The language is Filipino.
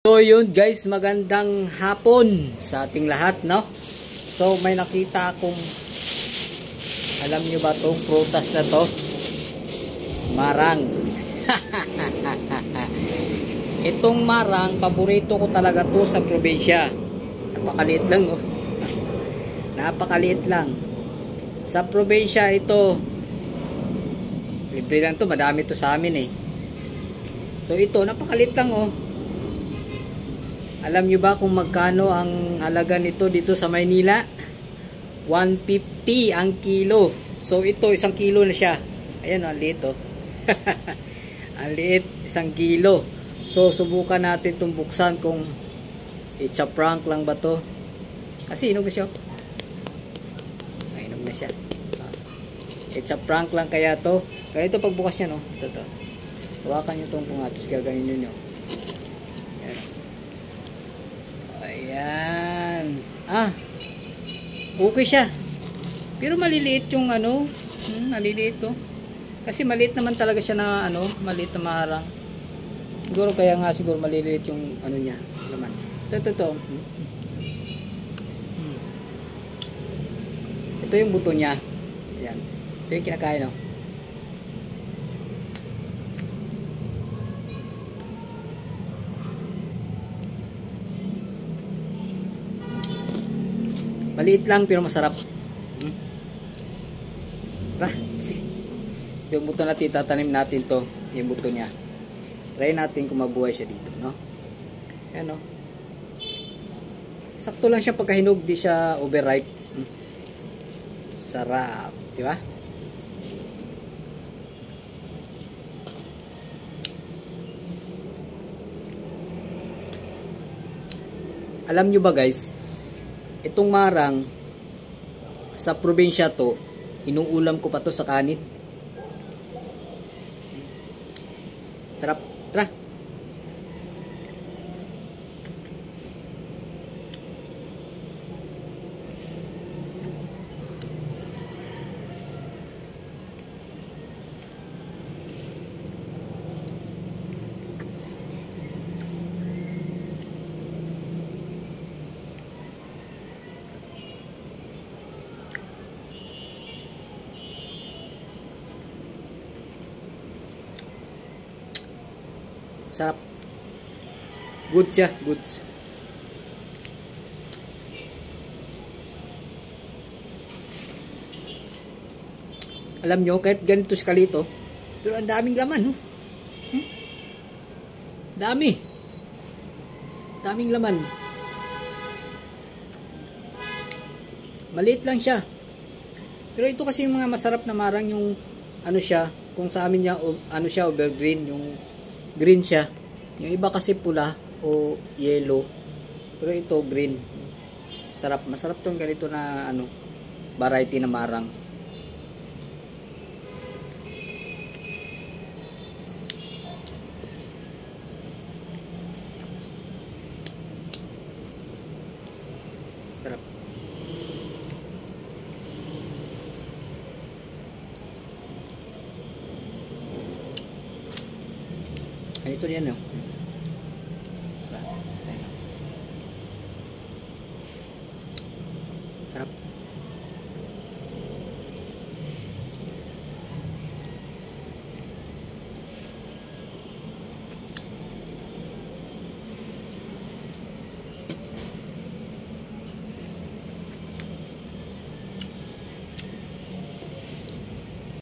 So yun guys, magandang hapon sa ating lahat, no? So may nakita akong, alam nyo ba itong prutas na to? Marang. Itong marang, paborito ko talaga to sa probinsya. Napakaliit lang, oh. Napakaliit lang. Sa probinsya ito, libre lang to, madami to sa amin eh. So ito, napakaliit lang, oh. Alam nyo ba kung magkano ang halaga nito dito sa Maynila? 150 ang kilo. So ito, 1 kilo na siya. Ayan, ang liit, oh. Ang liit, 1 kilo. So subukan natin itong buksan kung it's a prank lang ba to. Kasi inog na siya. Ay, inog na siya. It's a prank lang kaya to. Ganito pagbukas niya, no? Ito to. Hawakan nyo itong pungatos. Gaganin nyo. Ayan. Okay siya. Pero maliliit yung ano. Maliliit to. Kasi maliit naman talaga siya na ano. Maliit na marang. Siguro kaya nga siguro maliliit yung ano niya. Laman. Ito. Ito yung buto niya. Ayan. Ito yung kinakain, no? Maliit lang pero masarap. Yung buto natin, tatanim natin to. Yung buto niya. Try natin kung mabuhay siya dito, no? Ayan, no? Sakto lang siya pagkahinog, di siya overripe. Sarap, di ba? Alam nyo ba guys, itong marang sa probinsya to, inuulam ko pa to sa kanin. Sarap. Tara. Sarap. Good siya, goods. Alam nyo, kahit ganito si kalito, pero ang daming laman, no? Dami. Daming laman. Maliit lang siya. Pero ito kasi yung mga masarap na marang, yung ano siya, kung sa amin niya, ano siya, evergreen, yung green siya. Yung iba kasi pula o yellow. Pero ito green. Sarap. Masarap tong ganito na ano, variety na marang. Sarap. Ganito yan, no?